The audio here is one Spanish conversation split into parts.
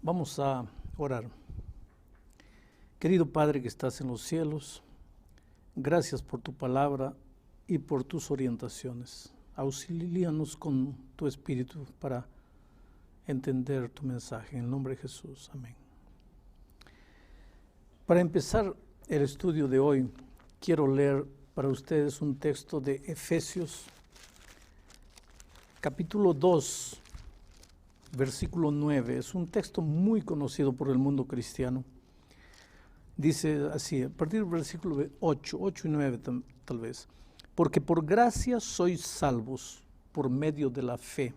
Vamos a orar. Querido Padre que estás en los cielos, gracias por tu palabra y por tus orientaciones. Auxílianos con tu espíritu para entender tu mensaje. En el nombre de Jesús. Amén. Para empezar el estudio de hoy, quiero leer para ustedes un texto de Efesios, capítulo 2, versículo 9. Es un texto muy conocido por el mundo cristiano. Dice así, a partir del versículo 8 y 9 tal vez. Porque por gracia sois salvos por medio de la fe.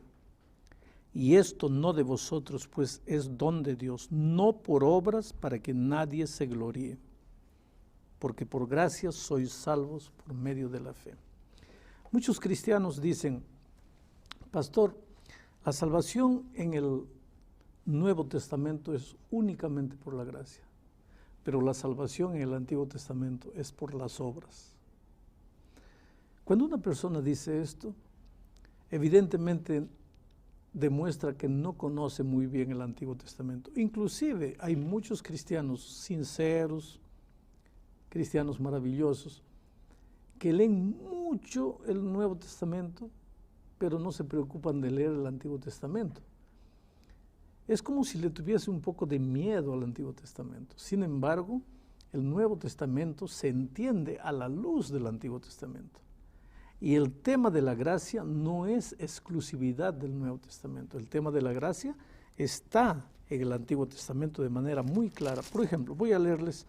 Y esto no de vosotros, pues es don de Dios, no por obras para que nadie se gloríe. Porque por gracia sois salvos por medio de la fe. Muchos cristianos dicen, pastor, la salvación en el Nuevo Testamento es únicamente por la gracia, pero la salvación en el Antiguo Testamento es por las obras. Cuando una persona dice esto, evidentemente demuestra que no conoce muy bien el Antiguo Testamento. Inclusive hay muchos cristianos sinceros, cristianos maravillosos, que leen mucho el Nuevo Testamento, pero no se preocupan de leer el Antiguo Testamento. Es como si le tuviese un poco de miedo al Antiguo Testamento. Sin embargo, el Nuevo Testamento se entiende a la luz del Antiguo Testamento. Y el tema de la gracia no es exclusividad del Nuevo Testamento. El tema de la gracia está en el Antiguo Testamento de manera muy clara. Por ejemplo, voy a leerles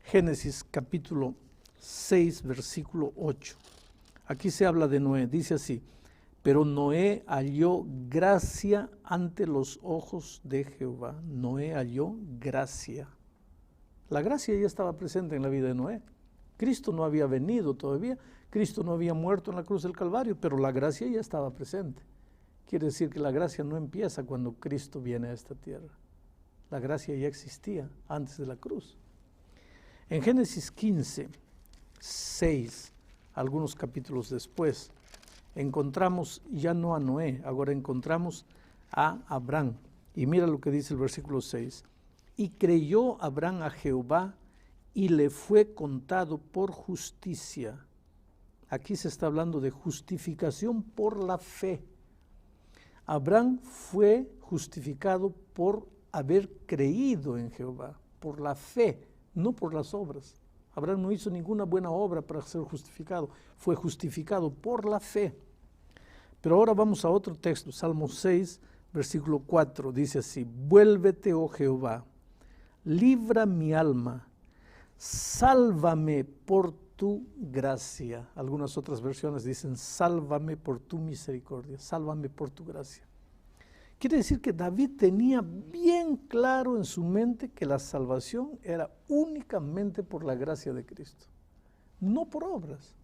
Génesis capítulo 6, versículo 8. Aquí se habla de Noé, dice así: pero Noé halló gracia ante los ojos de Jehová. Noé halló gracia. La gracia ya estaba presente en la vida de Noé. Cristo no había venido todavía, Cristo no había muerto en la cruz del Calvario, pero la gracia ya estaba presente. Quiere decir que la gracia no empieza cuando Cristo viene a esta tierra. La gracia ya existía antes de la cruz. En Génesis 15, 6, algunos capítulos después, encontramos ya no a Noé, ahora encontramos a Abraham. Y mira lo que dice el versículo 6. Y creyó Abraham a Jehová y le fue contado por justicia. Aquí se está hablando de justificación por la fe. Abraham fue justificado por haber creído en Jehová, por la fe, no por las obras. Abraham no hizo ninguna buena obra para ser justificado, fue justificado por la fe. Pero ahora vamos a otro texto, Salmo 6, versículo 4, dice así: vuélvete, oh Jehová, libra mi alma, sálvame por tu gracia. Algunas otras versiones dicen, sálvame por tu misericordia, sálvame por tu gracia. Quiere decir que David tenía bien claro en su mente que la salvación era únicamente por la gracia de Cristo, no por obras.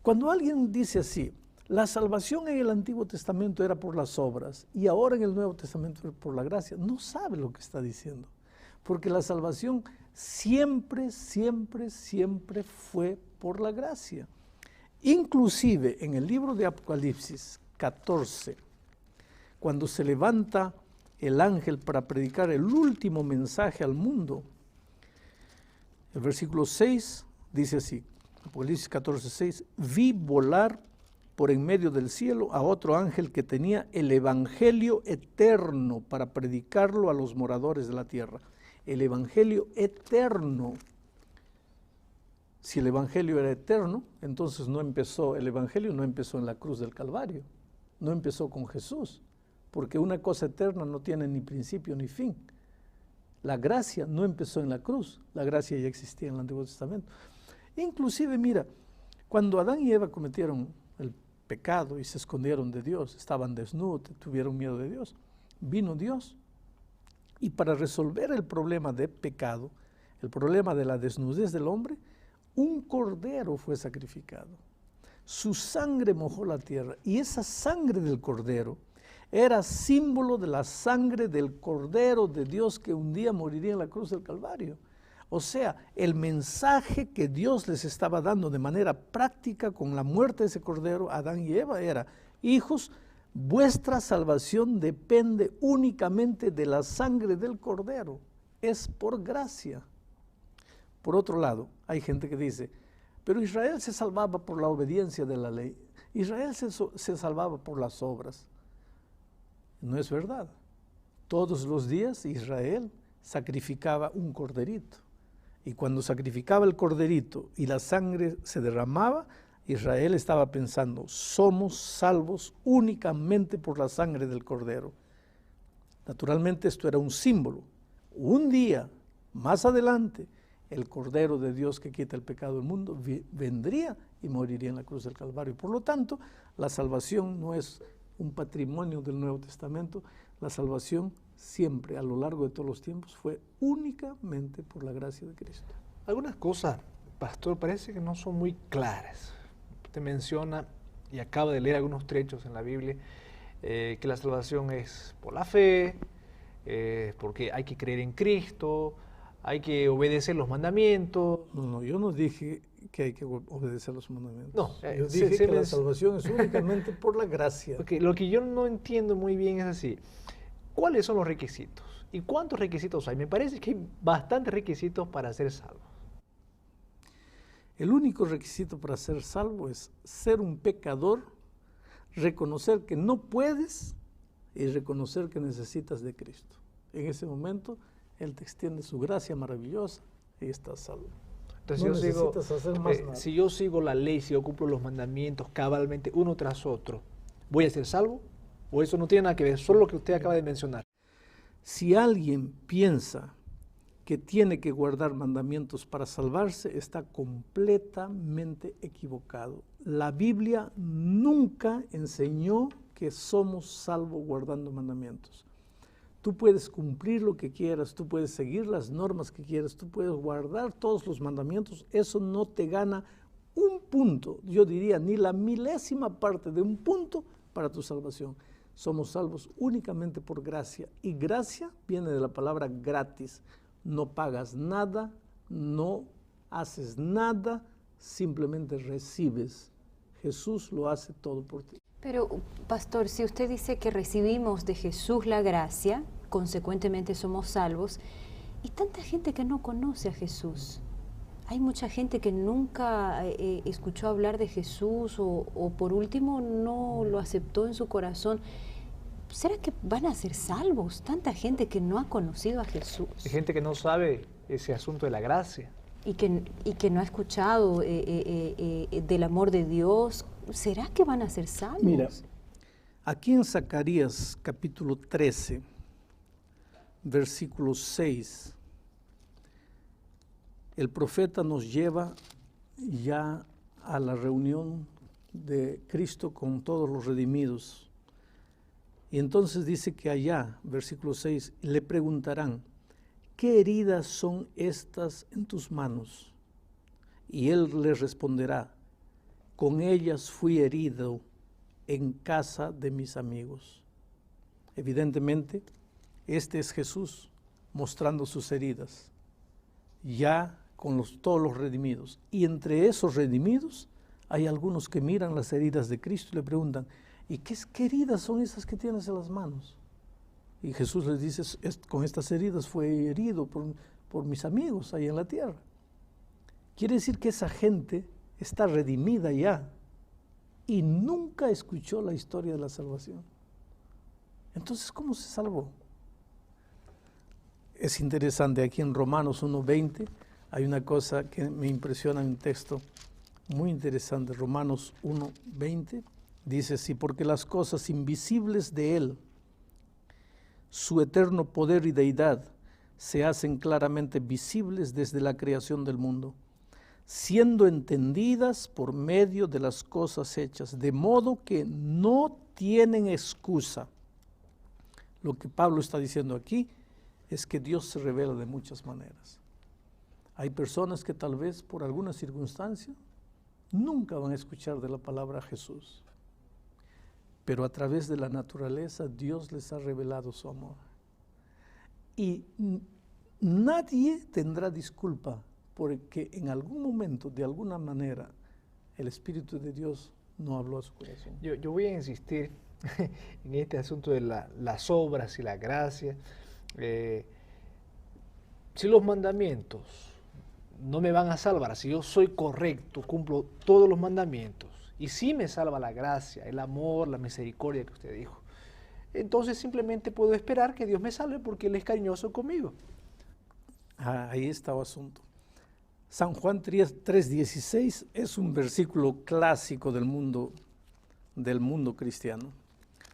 Cuando alguien dice así, la salvación en el Antiguo Testamento era por las obras y ahora en el Nuevo Testamento es por la gracia, no sabe lo que está diciendo, porque la salvación siempre fue por la gracia. Inclusive en el libro de Apocalipsis 14, cuando se levanta el ángel para predicar el último mensaje al mundo, el versículo 6 dice así, Apocalipsis 14, 6, vi volar por en medio del cielo a otro ángel que tenía el evangelio eterno para predicarlo a los moradores de la tierra. El evangelio eterno. Si el evangelio era eterno, entonces el evangelio no empezó en la cruz del Calvario, no empezó con Jesús, porque una cosa eterna no tiene ni principio ni fin. La gracia no empezó en la cruz, la gracia ya existía en el Antiguo Testamento. Inclusive, mira, cuando Adán y Eva cometieron el pecado y se escondieron de Dios, estaban desnudos, tuvieron miedo de Dios, vino Dios. Y para resolver el problema de pecado, el problema de la desnudez del hombre, un cordero fue sacrificado. Su sangre mojó la tierra y esa sangre del cordero era símbolo de la sangre del Cordero de Dios que un día moriría en la cruz del Calvario. O sea, el mensaje que Dios les estaba dando de manera práctica con la muerte de ese Cordero, Adán y Eva, era: hijos, Vuestra salvación depende únicamente de la sangre del Cordero. Es por gracia. Por otro lado, hay gente que dice, pero Israel se salvaba por la obediencia de la ley. Israel se salvaba por las obras. No es verdad. Todos los días Israel sacrificaba un corderito. Y cuando sacrificaba el corderito y la sangre se derramaba, Israel estaba pensando, somos salvos únicamente por la sangre del cordero. Naturalmente esto era un símbolo. Un día, más adelante, el Cordero de Dios que quita el pecado del mundo vendría y moriría en la cruz del Calvario. Por lo tanto, la salvación no es un patrimonio del Nuevo Testamento. La salvación siempre, a lo largo de todos los tiempos, fue únicamente por la gracia de Cristo. Algunas cosas, pastor, parece que no son muy claras. Usted menciona, y acaba de leer algunos trechos en la Biblia, que la salvación es por la fe, porque hay que creer en Cristo, hay que obedecer los mandamientos. No, yo no dije que hay que obedecer los mandamientos. No, yo dije que la salvación es únicamente por la gracia. Okay, lo que yo no entiendo muy bien es así. ¿Cuáles son los requisitos? ¿Y cuántos requisitos hay? Me parece que hay bastantes requisitos para ser salvo. El único requisito para ser salvo es ser un pecador, reconocer que no puedes y reconocer que necesitas de Cristo. En ese momento, Él te extiende su gracia maravillosa y estás salvo. Entonces, no necesitas hacer más nada. Si yo sigo la ley, si yo cumplo los mandamientos cabalmente uno tras otro, ¿voy a ser salvo? ¿O eso no tiene nada que ver? Solo lo que usted acaba de mencionar. Si alguien piensa que tiene que guardar mandamientos para salvarse, está completamente equivocado. La Biblia nunca enseñó que somos salvos guardando mandamientos. Tú puedes cumplir lo que quieras, tú puedes seguir las normas que quieras, tú puedes guardar todos los mandamientos, eso no te gana un punto, yo diría ni la milésima parte de un punto para tu salvación. Somos salvos únicamente por gracia, y gracia viene de la palabra gratis. No pagas nada, no haces nada, simplemente recibes. Jesús lo hace todo por ti. Pero, pastor, si usted dice que recibimos de Jesús la gracia, consecuentemente somos salvos, y tanta gente que no conoce a Jesús. Hay mucha gente que nunca escuchó hablar de Jesús o por último no lo aceptó en su corazón. ¿Será que van a ser salvos? Tanta gente que no ha conocido a Jesús. Hay gente que no sabe ese asunto de la gracia. Y que no ha escuchado del amor de Dios. ¿Será que van a ser salvos? Mira, aquí en Zacarías capítulo 13, versículo 6, el profeta nos lleva ya a la reunión de Cristo con todos los redimidos. Y entonces dice que allá, versículo 6, le preguntarán, ¿qué heridas son estas en tus manos? Y él les responderá, con ellas fui herido en casa de mis amigos. Evidentemente, este es Jesús mostrando sus heridas, ya con todos los redimidos. Y entre esos redimidos hay algunos que miran las heridas de Cristo y le preguntan, ¿y qué heridas son esas que tienes en las manos? Y Jesús les dice, con estas heridas fue herido por mis amigos ahí en la tierra. Quiere decir que esa gente está redimida ya y nunca escuchó la historia de la salvación. Entonces, ¿cómo se salvó? Es interesante, aquí en Romanos 1:20 hay una cosa que me impresiona en un texto muy interesante. Romanos 1:20 dice así, porque las cosas invisibles de Él, su eterno poder y deidad, se hacen claramente visibles desde la creación del mundo, siendo entendidas por medio de las cosas hechas, de modo que no tienen excusa. Lo que Pablo está diciendo aquí es que Dios se revela de muchas maneras. Hay personas que tal vez por alguna circunstancia nunca van a escuchar de la palabra Jesús, pero a través de la naturaleza Dios les ha revelado su amor. Y nadie tendrá disculpa porque en algún momento, de alguna manera, el Espíritu de Dios no habló a su corazón. Yo voy a insistir en este asunto de las obras y la gracia. Si los mandamientos no me van a salvar, si yo soy correcto, cumplo todos los mandamientos, y si me salva la gracia, el amor, la misericordia que usted dijo, entonces simplemente puedo esperar que Dios me salve porque Él es cariñoso conmigo. Ahí está el asunto. San Juan 3:16 es un versículo clásico del mundo cristiano.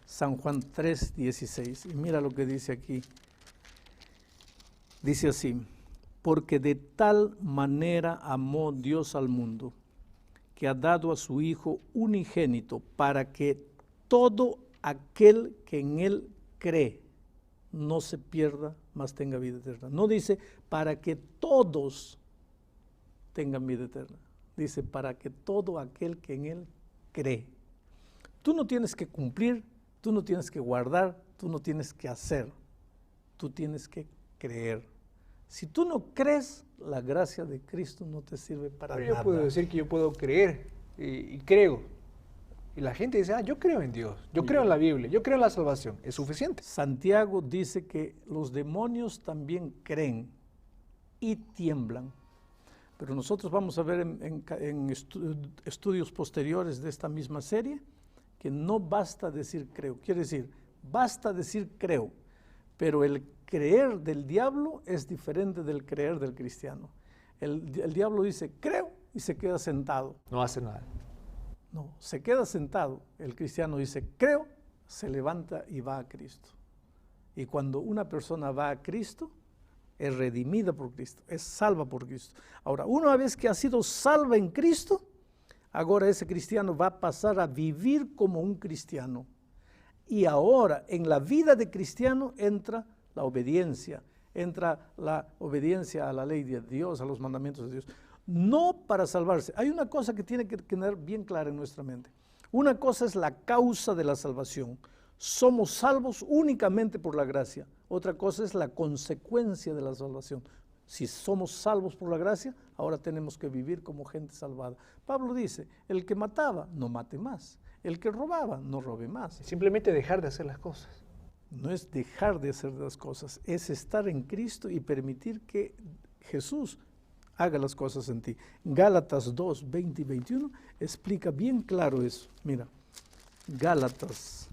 San Juan 3:16. Y mira lo que dice aquí. Dice así: porque de tal manera amó Dios al mundo, que ha dado a su Hijo unigénito, para que todo aquel que en Él cree no se pierda, mas tenga vida eterna. No dice para que todos tengan vida eterna. Dice para que todo aquel que en Él cree. Tú no tienes que cumplir, tú no tienes que guardar, tú no tienes que hacer. Tú tienes que creer. Si tú no crees, la gracia de Cristo no te sirve para nada. Yo puedo decir que yo puedo creer y creo. Y la gente dice, yo creo en Dios, yo creo en la Biblia, yo creo en la salvación. ¿Es suficiente? Santiago dice que los demonios también creen y tiemblan. Pero nosotros vamos a ver en estudios posteriores de esta misma serie que no basta decir creo. Quiere decir, basta decir creo, pero el creer del diablo es diferente del creer del cristiano. El diablo dice creo y se queda sentado. No hace nada. No, se queda sentado. El cristiano dice creo, se levanta y va a Cristo. Y cuando una persona va a Cristo, es redimida por Cristo, es salva por Cristo. Ahora, una vez que ha sido salva en Cristo, ahora ese cristiano va a pasar a vivir como un cristiano. Y ahora en la vida de cristiano entra la obediencia a la ley de Dios, a los mandamientos de Dios. No para salvarse. Hay una cosa que tiene que tener bien clara en nuestra mente. Una cosa es la causa de la salvación. Somos salvos únicamente por la gracia. Otra cosa es la consecuencia de la salvación. Si somos salvos por la gracia, ahora tenemos que vivir como gente salvada. Pablo dice, el que mataba, no mate más. El que robaba, no robe más. Simplemente dejar de hacer las cosas. No es dejar de hacer las cosas, es estar en Cristo y permitir que Jesús haga las cosas en ti. Gálatas 2, 20 y 21 explica bien claro eso. Mira, Gálatas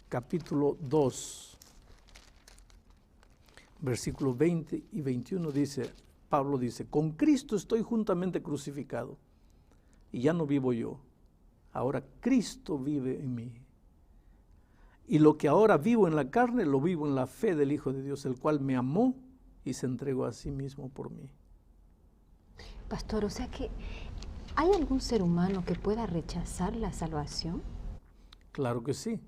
capítulo 2, versículo 20 y 21 dice, Pablo dice, con Cristo estoy juntamente crucificado y ya no vivo yo, ahora Cristo vive en mí. Y lo que ahora vivo en la carne, lo vivo en la fe del Hijo de Dios, el cual me amó y se entregó a sí mismo por mí. Pastor, o sea que, ¿hay algún ser humano que pueda rechazar la salvación? Claro que sí,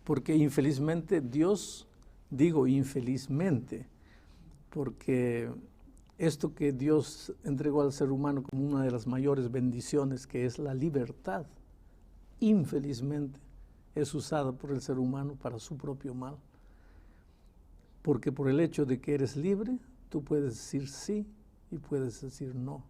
porque infelizmente Dios, digo infelizmente, porque esto que Dios entregó al ser humano como una de las mayores bendiciones, que es la libertad, infelizmente es usada por el ser humano para su propio mal. Porque por el hecho de que eres libre, tú puedes decir sí y puedes decir no.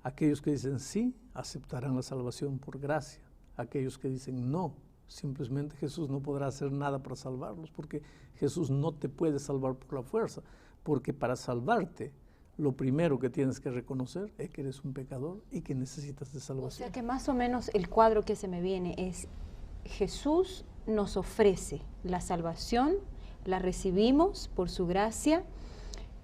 Aquellos que dicen sí, aceptarán la salvación por gracia. Aquellos que dicen no, simplemente Jesús no podrá hacer nada para salvarlos, porque Jesús no te puede salvar por la fuerza, porque para salvarte, lo primero que tienes que reconocer es que eres un pecador y que necesitas de salvación. O sea que más o menos el cuadro que se me viene es, Jesús nos ofrece la salvación, la recibimos por su gracia,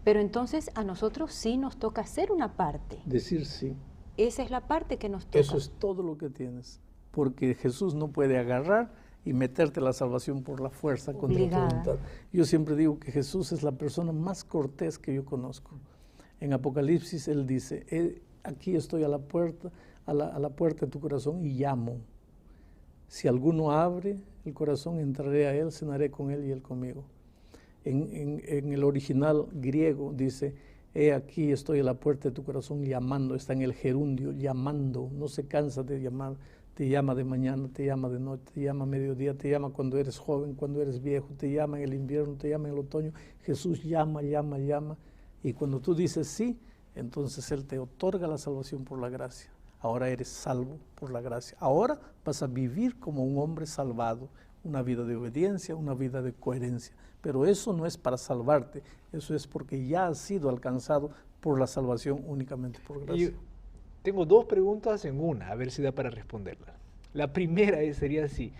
pero entonces a nosotros sí nos toca hacer una parte. Decir sí. Esa es la parte que nos toca. Eso es todo lo que tienes, porque Jesús no puede agarrar y meterte la salvación por la fuerza contra tu voluntad. Yo siempre digo que Jesús es la persona más cortés que yo conozco. En Apocalipsis Él dice, aquí estoy a la puerta de tu corazón y llamo. Si alguno abre el corazón, entraré a Él, cenaré con Él y Él conmigo. En el original griego dice, he aquí estoy a la puerta de tu corazón llamando, está en el gerundio, llamando, no se cansa de llamar, te llama de mañana, te llama de noche, te llama a mediodía, te llama cuando eres joven, cuando eres viejo, te llama en el invierno, te llama en el otoño. Jesús llama, llama, llama, y cuando tú dices sí, entonces Él te otorga la salvación por la gracia. Ahora eres salvo por la gracia. Ahora vas a vivir como un hombre salvado, una vida de obediencia, una vida de coherencia. Pero eso no es para salvarte, eso es porque ya has sido alcanzado por la salvación únicamente por gracia. Y tengo dos preguntas en una, a ver si da para responderlas. La primera sería si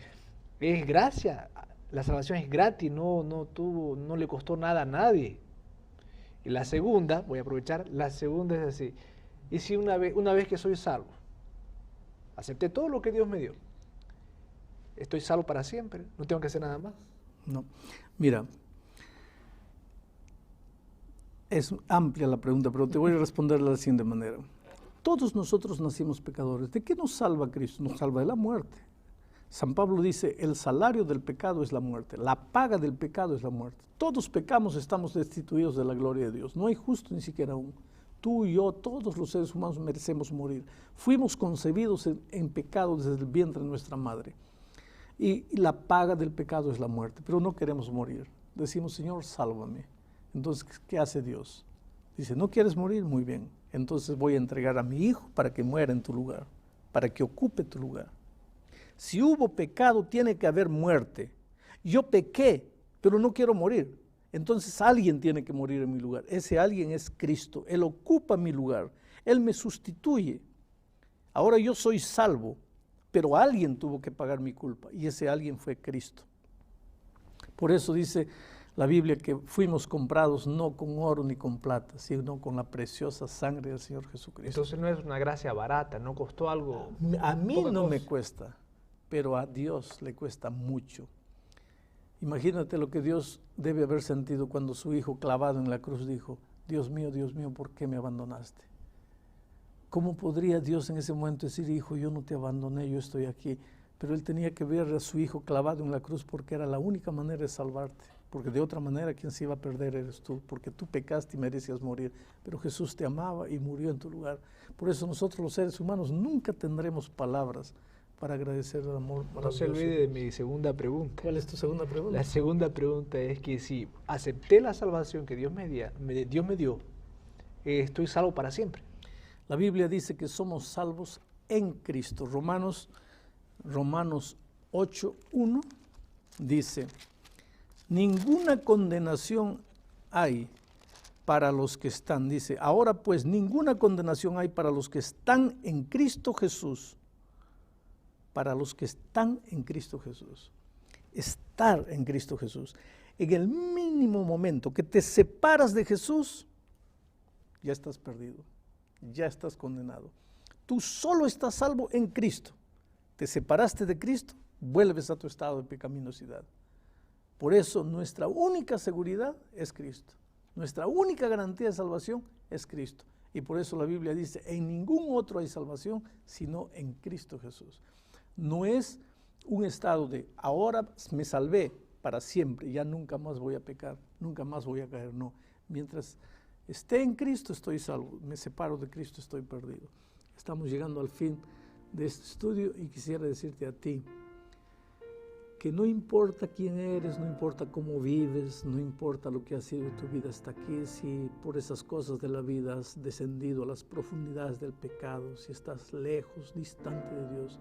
es gracia, la salvación es gratis, no le costó nada a nadie. Y la segunda, voy a aprovechar, la segunda es así, y si una vez que soy salvo, acepté todo lo que Dios me dio, estoy salvo para siempre, no tengo que hacer nada más. No, mira, es amplia la pregunta, pero te voy a responder de la siguiente manera. Todos nosotros nacimos pecadores. ¿De qué nos salva Cristo? Nos salva de la muerte. San Pablo dice, el salario del pecado es la muerte, la paga del pecado es la muerte. Todos pecamos, estamos destituidos de la gloria de Dios. No hay justo ni siquiera uno. Tú y yo, todos los seres humanos merecemos morir. Fuimos concebidos en pecado desde el vientre de nuestra madre. Y la paga del pecado es la muerte, pero no queremos morir. Decimos, Señor, sálvame. Entonces, ¿qué hace Dios? Dice, ¿no quieres morir? Muy bien. Entonces voy a entregar a mi hijo para que muera en tu lugar, para que ocupe tu lugar. Si hubo pecado, tiene que haber muerte. Yo pequé, pero no quiero morir. Entonces alguien tiene que morir en mi lugar. Ese alguien es Cristo. Él ocupa mi lugar. Él me sustituye. Ahora yo soy salvo, pero alguien tuvo que pagar mi culpa y ese alguien fue Cristo. Por eso dice la Biblia que fuimos comprados no con oro ni con plata, sino con la preciosa sangre del Señor Jesucristo. Entonces no es una gracia barata, no costó algo. A mí no me cuesta, pero a Dios le cuesta mucho. Imagínate lo que Dios debe haber sentido cuando su hijo clavado en la cruz dijo, Dios mío, ¿por qué me abandonaste? ¿Cómo podría Dios en ese momento decir, hijo, yo no te abandoné, yo estoy aquí? Pero él tenía que ver a su hijo clavado en la cruz porque era la única manera de salvarte. Porque de otra manera quien se iba a perder eres tú, porque tú pecaste y merecías morir. Pero Jesús te amaba y murió en tu lugar. Por eso nosotros los seres humanos nunca tendremos palabras para agradecer el amor. No se olvide de mi segunda pregunta. ¿Cuál es tu segunda pregunta? La segunda pregunta es que si acepté la salvación que Dios me dio, estoy salvo para siempre. La Biblia dice que somos salvos en Cristo. Romanos 8:1 dice, ninguna condenación hay para los que están. Dice, ahora pues ninguna condenación hay para los que están en Cristo Jesús. Para los que están en Cristo Jesús. Estar en Cristo Jesús. En el mínimo momento que te separas de Jesús, ya estás perdido. Ya estás condenado. Tú solo estás salvo en Cristo. Te separaste de Cristo, vuelves a tu estado de pecaminosidad. Por eso nuestra única seguridad es Cristo. Nuestra única garantía de salvación es Cristo. Y por eso la Biblia dice, en ningún otro hay salvación sino en Cristo Jesús. No es un estado de ahora me salvé para siempre, ya nunca más voy a pecar, nunca más voy a caer. No, mientras esté en Cristo estoy salvo, me separo de Cristo estoy perdido. Estamos llegando al fin de este estudio y quisiera decirte a ti que no importa quién eres, no importa cómo vives, no importa lo que ha sido tu vida hasta aquí, si por esas cosas de la vida has descendido a las profundidades del pecado, si estás lejos, distante de Dios,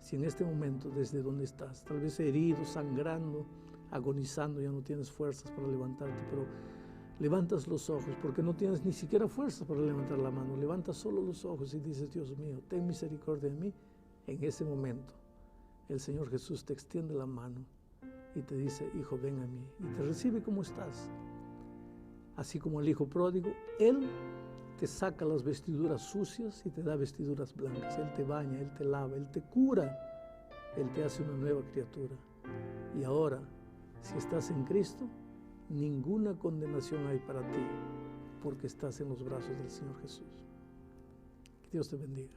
si en este momento desde donde estás, tal vez herido, sangrando, agonizando, ya no tienes fuerzas para levantarte, pero levantas los ojos porque no tienes ni siquiera fuerzas para levantar la mano, levantas solo los ojos y dices, Dios mío, ten misericordia de mí. En ese momento el Señor Jesús te extiende la mano y te dice, hijo, ven a mí, y te recibe como estás. Así como el hijo pródigo, Él te saca las vestiduras sucias y te da vestiduras blancas. Él te baña, Él te lava, Él te cura, Él te hace una nueva criatura. Y ahora, si estás en Cristo, ninguna condenación hay para ti, porque estás en los brazos del Señor Jesús. Que Dios te bendiga.